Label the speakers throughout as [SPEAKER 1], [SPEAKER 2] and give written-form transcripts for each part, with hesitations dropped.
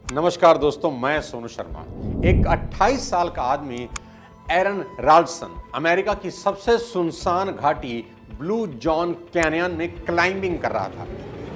[SPEAKER 1] नमस्कार दोस्तों, मैं सोनू शर्मा। एक 28 साल का आदमी एरन राल्सन अमेरिका की सबसे सुनसान घाटी ब्लू जॉन कैनियन में क्लाइंबिंग कर रहा था।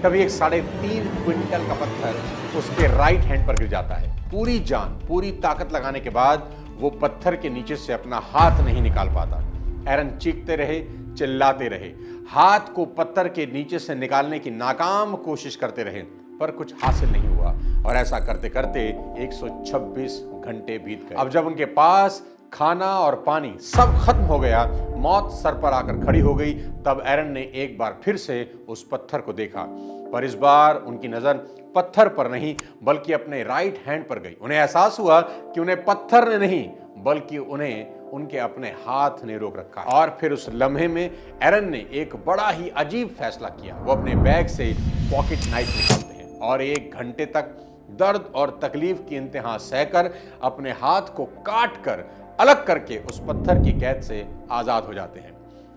[SPEAKER 1] तभी एक 3.5 क्विंटल का पत्थर उसके राइट हैंड पर गिर जाता है। पूरी जान, पूरी ताकत लगाने के बाद वो पत्थर के नीचे से अपना हाथ नहीं निकाल पाता। एरन चीखते रहे, चिल्लाते रहे, हाथ को पत्थर के नीचे से निकालने की नाकाम कोशिश करते रहे, पर कुछ हासिल नहीं हुआ और ऐसा करते करते 126 घंटे बीत गए। अब जब उनके पास खाना और पानी सब खत्म हो गया, मौत सर पर आकर खड़ी हो गई, तब एरन ने एक बार फिर से उस पत्थर को देखा, पर इस बार उनकी नजर पत्थर पर नहीं बल्कि अपने राइट हैंड पर गई। उन्हें एहसास हुआ कि उन्हें पत्थर ने नहीं बल्कि उन्हें उनके अपने हाथ ने रोक रखा। और फिर उस लम्हे में एरन ने एक बड़ा ही अजीब फैसला किया। वो अपने बैग से पॉकेट नाइफ निकालते हैं और 1 घंटे तक दर्द और तकलीफ की इंतहा सहकर अपने हाथ को काट कर अलग करके उस पत्थर की कैद से आजाद हो जाते हैं।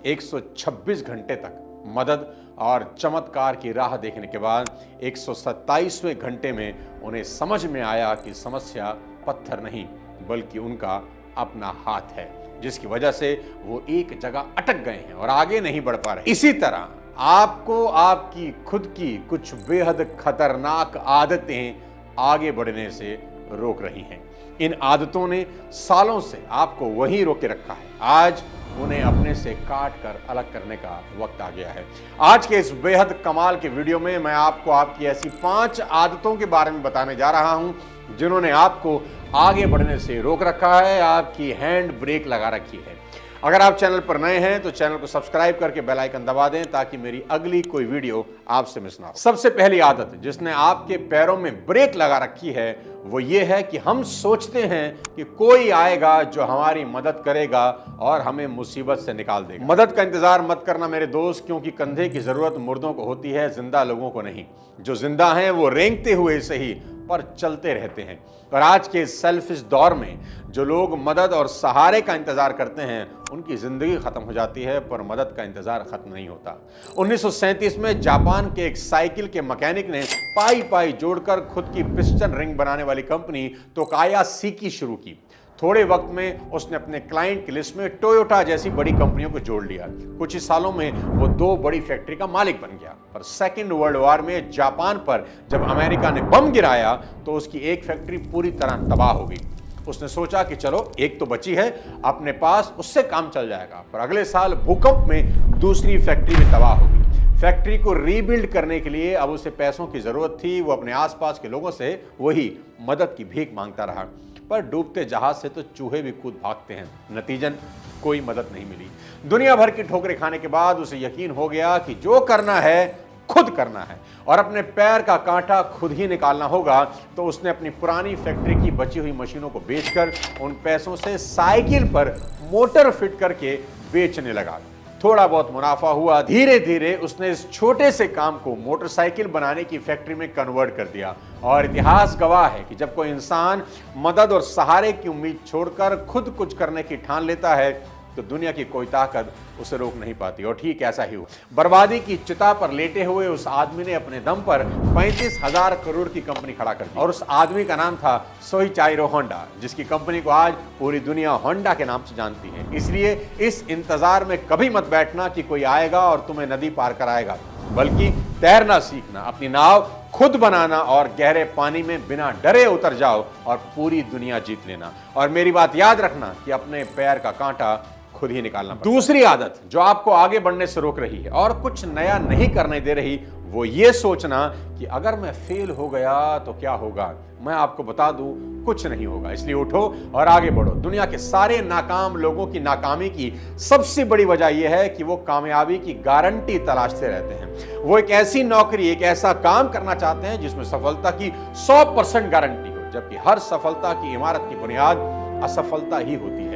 [SPEAKER 1] 126 घंटे तक मदद और चमत्कार की राह देखने के बाद 127वें घंटे में उन्हें समझ में आया कि समस्या पत्थर नहीं बल्कि उनका अपना हाथ है, जिसकी वजह से वो एक जगह अटक गए हैं और आगे नहीं बढ़ पा रहे। इसी तरह आपको आपकी खुद की कुछ बेहद खतरनाक आदतें आगे बढ़ने से रोक रही हैं। इन आदतों ने सालों से आपको वहीं रोके रखा है। आज उन्हें अपने से काट कर अलग करने का वक्त आ गया है। आज के इस बेहद कमाल के वीडियो में मैं आपको आपकी ऐसी 5 आदतों के बारे में बताने जा रहा हूं जिन्होंने आपको आगे बढ़ने से रोक रखा है, आपकी हैंड ब्रेक लगा रखी है। अगर आप चैनल पर नए हैं तो चैनल को सब्सक्राइब करके बेल आइकन दबा दें ताकि मेरी अगली कोई वीडियो आपसे मिस ना हो। सबसे पहली आदत जिसने आपके पैरों में ब्रेक लगा रखी है वो ये है कि हम सोचते हैं कि कोई आएगा जो हमारी मदद करेगा और हमें मुसीबत से निकाल देगा। मदद का इंतजार मत करना मेरे दोस्त, क्योंकि कंधे की जरूरत मुर्दों को होती है, जिंदा लोगों को नहीं। जो जिंदा हैं वो रेंगते हुए सही पर चलते रहते हैं। और आज के सेल्फिश दौर में जो लोग मदद और सहारे का इंतजार करते हैं उनकी जिंदगी खत्म हो जाती है, पर मदद का इंतजार खत्म नहीं होता। 1937 में जापान के एक साइकिल के मैकेनिक ने पाई पाई जोड़कर खुद की पिस्टन रिंग बनाने वाली कंपनी तोकाया सीकी शुरू की। थोड़े वक्त में उसने अपने क्लाइंट की लिस्ट में टोयोटा जैसी बड़ी कंपनियों को जोड़ लिया। कुछ ही सालों में वो 2 बड़ी फैक्ट्री का मालिक बन गया। पर सेकेंड वर्ल्ड वॉर में जापान पर जब अमेरिका ने बम गिराया तो उसकी एक फैक्ट्री पूरी तरह तबाह हो गई। उसने सोचा कि चलो एक तो बची है, अपने पास उससे काम चल जाएगा। पर अगले साल भूकंप में दूसरी फैक्ट्री भी तबाह हो गई। फैक्ट्री को रीबिल्ड करने के लिए अब उसे पैसों की जरूरत थी। वो अपने आसपास के लोगों से वही मदद की भीख मांगता रहा, पर डूबते जहाज से तो चूहे भी कूद भागते हैं। नतीजन कोई मदद नहीं मिली। दुनिया भर की ठोकरें खाने के बाद उसे यकीन हो गया कि जो करना है खुद करना है और अपने पैर का कांटा खुद ही निकालना होगा। तो उसने अपनी पुरानी फैक्ट्री की बची हुई मशीनों को बेचकर उन पैसों से साइकिल पर मोटर फिट करके बेचने लगा। थोड़ा बहुत मुनाफा हुआ। धीरे धीरे उसने इस छोटे से काम को मोटरसाइकिल बनाने की फैक्ट्री में कन्वर्ट कर दिया। और इतिहास गवाह है कि जब कोई इंसान मदद और सहारे की उम्मीद छोड़कर खुद कुछ करने की ठान लेता है तो दुनिया की कोई ताकत उसे रोक नहीं पाती। और ठीक ऐसा ही हुआ। बर्बादी की चिता पर लेटे हुए उस आदमी ने अपने दम पर 35,000 करोड़ की कंपनी खड़ा कर दी। और उस आदमी का नाम था सोइचाइरो होंडा, जिसकी कंपनी को आज पूरी दुनिया होंडा के नाम से जानती है। इसलिए इस इंतजार में कभी मत बैठना कि कोई आएगा और तुम्हें नदी पार कराएगा, बल्कि तैरना सीखना, अपनी नाव खुद बनाना और गहरे पानी में बिना डरे उतर जाओ और पूरी दुनिया जीत लेना। और मेरी बात याद रखना कि अपने पैर का कांटा खुद ही निकालना पड़ता है। दूसरी आदत जो आपको आगे बढ़ने से रोक रही है और कुछ नया नहीं करने दे रही वो ये सोचना कि अगर मैं फेल हो गया तो क्या होगा। मैं आपको बता दूं, कुछ नहीं होगा। इसलिए उठो और आगे बढ़ो। दुनिया के सारे नाकाम लोगों की नाकामी की सबसे बड़ी वजह यह है कि वो कामयाबी की गारंटी तलाशते रहते हैं। वो एक ऐसी नौकरी, एक ऐसा काम करना चाहते हैं जिसमें सफलता की 100% गारंटी हो, जबकि हर सफलता की इमारत की बुनियाद असफलता ही होती है।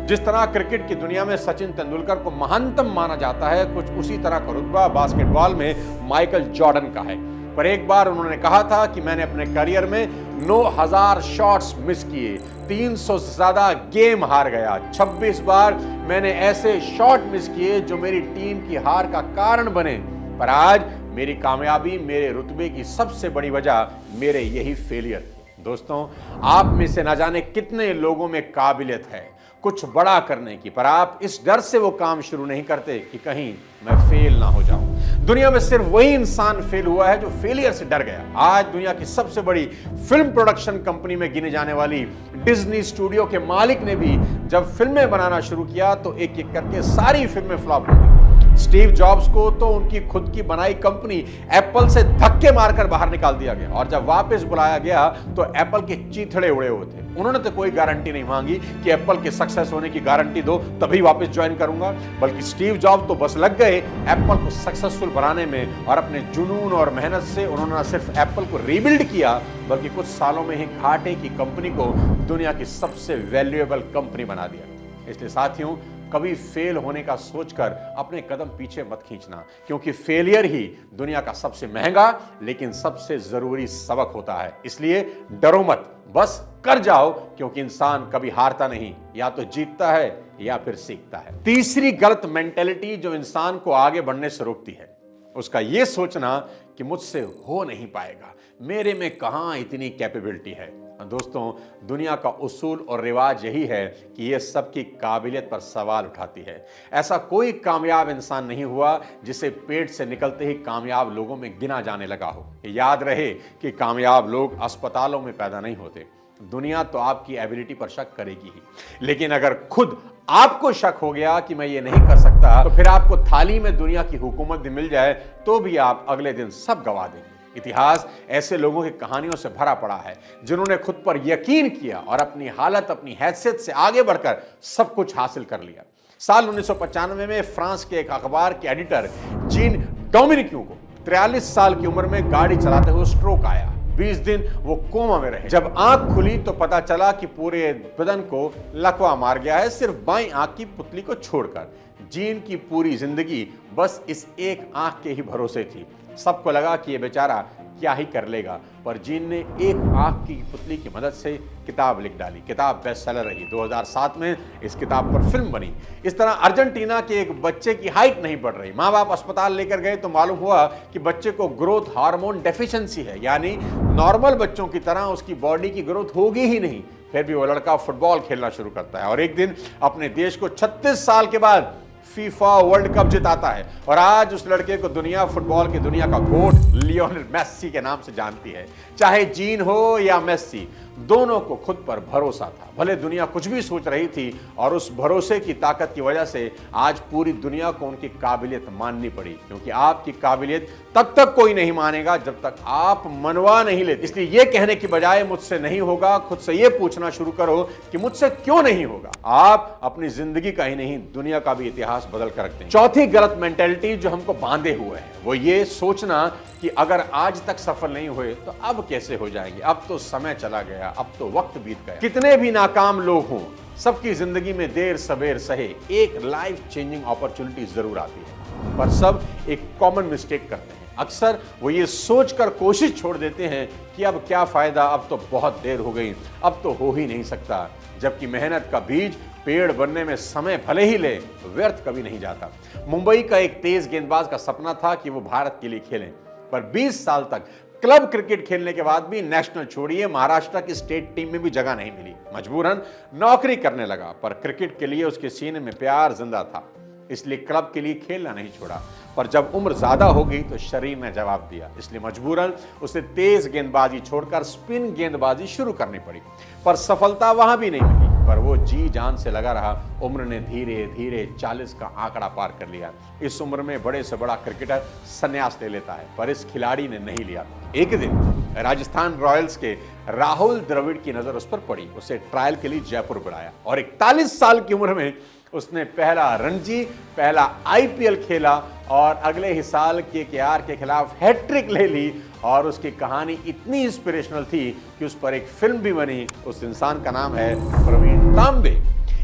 [SPEAKER 1] जिस तरह क्रिकेट की दुनिया में सचिन तेंदुलकर को महानतम माना जाता है, कुछ उसी तरह का रुतबा बास्केटबॉल में माइकल जॉर्डन का है। पर एक बार उन्होंने कहा था कि मैंने अपने करियर में 9000 शॉट्स मिस किए, 300 से ज्यादा गेम हार गया, 26 बार मैंने ऐसे शॉट मिस किए जो मेरी टीम की हार का कारण बने। पर आज मेरी कामयाबी, मेरे रुतबे की सबसे बड़ी वजह मेरे यही फेलियर थे। दोस्तों, आप में से ना जाने कितने लोगों में काबिलियत है कुछ बड़ा करने की, पर आप इस डर से वो काम शुरू नहीं करते कि कहीं मैं फेल ना हो जाऊं। दुनिया में सिर्फ वही इंसान फेल हुआ है जो फेलियर से डर गया। आज दुनिया की सबसे बड़ी फिल्म प्रोडक्शन कंपनी में गिने जाने वाली डिज्नी स्टूडियो के मालिक ने भी जब फिल्में बनाना शुरू किया तो एक एक करके सारी फिल्में फ्लॉप हो गई। स्टीव जॉब्स को तो उनकी खुद की बनाई कंपनी एप्पल से धक्के मारकर बाहर निकाल दिया गया और जब वापस बुलाया गया तो एप्पल के चीथड़े उड़े हुए थे। उन्होंने तो कोई गारंटी नहीं मांगी कि एप्पल के सक्सेस होने की गारंटी दो तभी वापस ज्वाइन करूंगा, बल्कि स्टीव जॉब्स तो बस लग गए एप्पल को सक्सेसफुल बनाने में और अपने जुनून और मेहनत से उन्होंने न सिर्फ एप्पल को रीबिल्ड किया बल्कि कुछ सालों में ही घाटे की कंपनी को दुनिया की सबसे वैल्यूएबल कंपनी बना दिया। इसलिए साथियों, कभी फेल होने का सोचकर अपने कदम पीछे मत खींचना, क्योंकि फेलियर ही दुनिया का सबसे महंगा लेकिन सबसे जरूरी सबक होता है। इसलिए डरो मत, बस कर जाओ, क्योंकि इंसान कभी हारता नहीं, या तो जीतता है या फिर सीखता है। तीसरी गलत मेंटेलिटी जो इंसान को आगे बढ़ने से रोकती है, उसका यह सोचना कि मुझसे हो नहीं पाएगा, मेरे में कहां इतनी कैपेबिलिटी है। दोस्तों, दुनिया का उसूल और रिवाज यही है कि यह सबकी काबिलियत पर सवाल उठाती है। ऐसा कोई कामयाब इंसान नहीं हुआ जिसे पेट से निकलते ही कामयाब लोगों में गिना जाने लगा हो। याद रहे कि कामयाब लोग अस्पतालों में पैदा नहीं होते। दुनिया तो आपकी एबिलिटी पर शक करेगी ही, लेकिन अगर खुद आपको शक हो गया कि मैं ये नहीं कर सकता, तो फिर आपको थाली में दुनिया की हुकूमत भी मिल जाए तो भी आप अगले दिन सब गवा देंगे। इतिहास ऐसे लोगों की कहानियों से भरा पड़ा है जिन्होंने खुद पर यकीन किया और अपनी हालत, अपनी हैसियत से आगे बढ़कर सब कुछ हासिल कर लिया। साल 1995 में फ्रांस के एक अखबार के एडिटर जीन डोमिनिक्यू को 43 साल की उम्र में गाड़ी चलाते हुए स्ट्रोक आया। 20 दिन वो कोमा में रहे। जब आंख खुली तो पता चला कि पूरे बदन को लकवा मार गया है, सिर्फ बाईं आंख की पुतली को छोड़कर। जीन की पूरी जिंदगी बस इस एक आंख के ही भरोसे थी। सबको लगा कि ये बेचारा क्या ही कर लेगा, पर जीन ने एक आंख की पुतली की मदद से किताब लिख डाली। किताब बेस्ट सेलर रही। 2007 में इस किताब पर फिल्म बनी। इस तरह अर्जेंटीना के एक बच्चे की हाइट नहीं बढ़ रही। माँ बाप अस्पताल लेकर गए तो मालूम हुआ कि बच्चे को ग्रोथ हार्मोन डेफिशिएंसी है, यानी नॉर्मल बच्चों की तरह उसकी बॉडी की ग्रोथ होगी ही नहीं। फिर भी वो लड़का फुटबॉल खेलना शुरू करता है और एक दिन अपने देश को 36 साल के बाद फीफा वर्ल्ड कप जिताता है। और आज उस लड़के को दुनिया फुटबॉल की दुनिया का गोट लियोनेल मेस्सी के नाम से जानती है। चाहे जीन हो या मेस्सी, दोनों को खुद पर भरोसा था। भले दुनिया कुछ भी सोच रही थी, और उस भरोसे की ताकत की वजह से आज पूरी दुनिया को उनकी काबिलियत माननी पड़ी, क्योंकि आपकी काबिलियत तब तक कोई नहीं मानेगा जब तक आप मनवा नहीं लेते। इसलिए यह कहने की बजाय मुझसे नहीं होगा, खुद से यह पूछना शुरू करो कि मुझसे क्यों नहीं होगा। आप अपनी जिंदगी का ही नहीं, दुनिया का भी इतिहास बदल कर रखते हैं। चौथी गलत मेंटेलिटी जो हमको बांधे हुए है वो ये सोचना कि अगर आज तक सफल नहीं हुए तो अब कैसे हो जाएंगे, अब तो समय चला गया, अब तो वक्त बीत गया। कितने भी नाकाम लोग हों, सबकी जिंदगी में देर सवेर सहे एक लाइफ चेंजिंग अपॉर्चुनिटी जरूर आती है, पर सब एक कॉमन मिस्टेक करते हैं। अक्सर वो ये सोचकर कोशिश छोड़ देते हैं कि अब क्या फायदा, अब तो बहुत देर हो गई, अब तो हो ही नहीं सकता। जबकि मेहनत का बीज पेड़ बनने में समय भले ही ले, व्यर्थ कभी नहीं जाता। मुंबई का एक तेज गेंदबाज का सपना था कि वो भारत के लिए खेलें, पर 20 साल तक क्लब क्रिकेट खेलने के बाद भी नेशनल छोड़िए महाराष्ट्र की स्टेट टीम में भी जगह नहीं मिली। मजबूरन नौकरी करने लगा, पर क्रिकेट के लिए उसके सीने में प्यार जिंदा था, इसलिए क्लब के लिए खेलना नहीं छोड़ा। पर जब उम्र ज्यादा हो गई तो शरीर ने जवाब दिया, इसलिए मजबूरन उसे तेज गेंदबाजी छोड़कर स्पिन गेंदबाजी शुरू करनी पड़ी। पर सफलता वहां भी नहीं मिली, पर वो जी जान से लगा रहा। उम्र ने धीरे धीरे 40 का आंकड़ा पार कर लिया। इस उम्र में बड़े से बड़ा क्रिकेटर संन्यास ले लेता है, पर इस खिलाड़ी ने नहीं लिया। एक दिन राजस्थान रॉयल्स के राहुल द्रविड़ की नजर उस पर पड़ी। उसे ट्रायल के लिए जयपुर बुलाया और 41 साल की उम्र में उसने पहला रणजी, पहला आईपीएल खेला और अगले ही साल केकेआर के खिलाफ हैट्रिक ले ली। और उसकी कहानी इतनी इंस्पिरेशनल थी कि उस पर एक फिल्म भी बनी। उस इंसान का नाम है प्रवीण तांबे।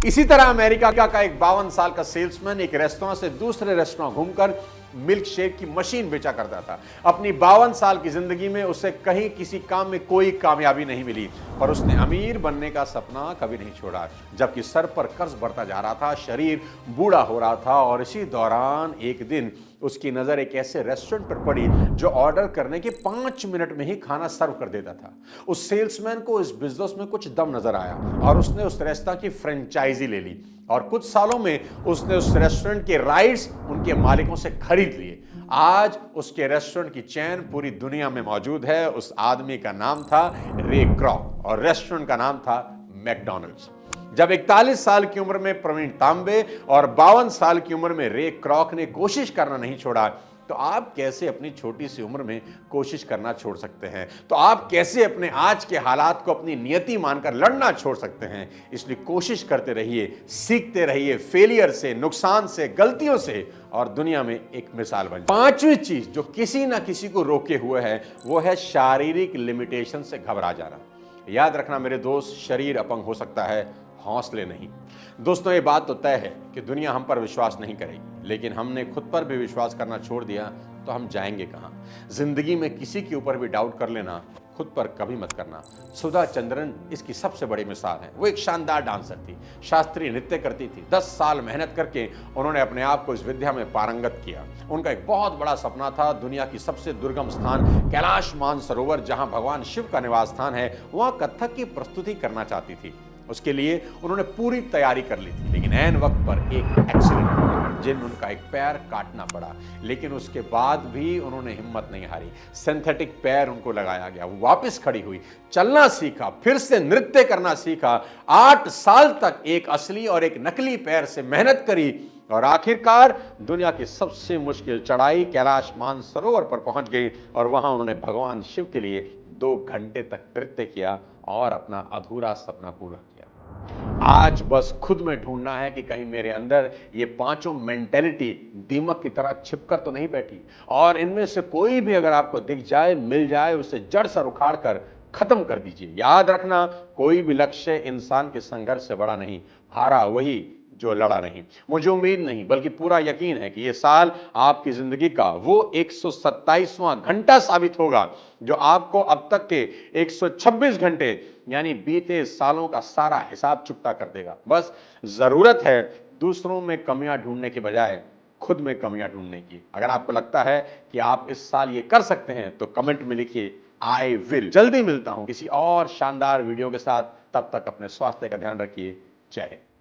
[SPEAKER 1] इसी तरह अमेरिका का एक 52 साल का सेल्समैन एक रेस्टोरेंट से दूसरे रेस्टोरेंट घूमकर मिल्क शेक की मशीन बेचा करता था। अपनी 52 साल की जिंदगी में उसे कहीं किसी काम में कोई कामयाबी नहीं मिली, पर उसने अमीर बनने का सपना कभी नहीं छोड़ा। जबकि सर पर कर्ज बढ़ता जा रहा था, शरीर बूढ़ा हो रहा था, और इसी दौरान एक दिन उसकी नजर एक ऐसे रेस्टोरेंट पर पड़ी जो ऑर्डर करने के 5 मिनट में ही खाना सर्व कर देता था। उस सेल्समैन को इस बिजनेस में कुछ दम नजर आया और उसने उस रेस्टोरेंट की फ्रेंचाइजी ले ली और कुछ सालों में उसने उस रेस्टोरेंट के राइट्स उनके मालिकों से खरीद लिए। आज उसके रेस्टोरेंट की चेन पूरी दुनिया में मौजूद है। उस आदमी का नाम था रे क्रॉक और रेस्टोरेंट का नाम था मैकडॉनल्ड्स। जब 41 साल की उम्र में प्रवीण तांबे और 52 साल की उम्र में रे क्रॉक ने कोशिश करना नहीं छोड़ा, तो आप कैसे अपनी छोटी सी उम्र में कोशिश करना छोड़ सकते हैं? तो आप कैसे अपने आज के हालात को अपनी नियति मानकर लड़ना छोड़ सकते हैं? इसलिए कोशिश करते रहिए, सीखते रहिए, फेलियर से, नुकसान से, गलतियों से, और दुनिया में एक मिसाल बन। पांचवी चीज जो किसी ना किसी को रोके हुए है वो है शारीरिक लिमिटेशन से घबरा जाना। याद रखना मेरे दोस्त, शरीर अपंग हो सकता है, हौसले नहीं। दोस्तों, ये बात तो तय है कि दुनिया हम पर विश्वास नहीं करेगी, लेकिन हमने खुद पर भी विश्वास करना छोड़ दिया तो हम जाएंगे कहां? जिंदगी में किसी के ऊपर भी डाउट कर लेना, खुद पर कभी मत करना। सुधा चंद्रन इसकी सबसे बड़ी मिसाल है। वो एक शानदार डांसर थी, शास्त्रीय नृत्य करती थी। 10 साल मेहनत करके उन्होंने अपने आप को इस विद्या में पारंगत किया। उनका एक बहुत बड़ा सपना था दुनिया की सबसे दुर्गम स्थान कैलाश मानसरोवर, जहां भगवान शिव का निवास स्थान है, वहां कथक की प्रस्तुति करना चाहती थी। उसके लिए उन्होंने पूरी तैयारी कर ली थी, लेकिन ऐन वक्त पर एक एक्सीडेंट हुआ जिनमें उनका एक पैर काटना पड़ा। लेकिन उसके बाद भी उन्होंने हिम्मत नहीं हारी। सिंथेटिक पैर उनको लगाया गया, वो वापस खड़ी हुई, चलना सीखा, फिर से नृत्य करना सीखा। 8 साल तक एक असली और एक नकली पैर से मेहनत करी और आखिरकार दुनिया की सबसे मुश्किल चढ़ाई कैलाश मानसरोवर पर पहुंच गई और वहां उन्होंने भगवान शिव के लिए 2 घंटे तक नृत्य किया और अपना अधूरा सपना पूरा किया। आज बस खुद में ढूंढना है कि कहीं मेरे अंदर ये पांचों मेंटेलिटी दीमक की तरह छिपकर तो नहीं बैठी, और इनमें से कोई भी अगर आपको दिख जाए, मिल जाए, उसे जड़ से उखाड़ कर खत्म कर दीजिए। याद रखना, कोई भी लक्ष्य इंसान के संघर्ष से बड़ा नहीं, हारा वही जो लड़ा नहीं। मुझे उम्मीद नहीं बल्कि पूरा यकीन है कि ये साल आपकी जिंदगी का वो 127वां घंटा साबित होगा जो आपको अब तक के 126 घंटे यानी बीते सालों का सारा हिसाब चुकता कर देगा। बस जरूरत है दूसरों में कमियां ढूंढने के बजाय खुद में कमियां ढूंढने की। अगर आपको लगता है कि आप इस साल ये कर सकते हैं तो कमेंट में लिखिए आई विल। जल्दी मिलता हूं किसी और शानदार वीडियो के साथ। तब तक अपने स्वास्थ्य का ध्यान रखिए। जय हिंद।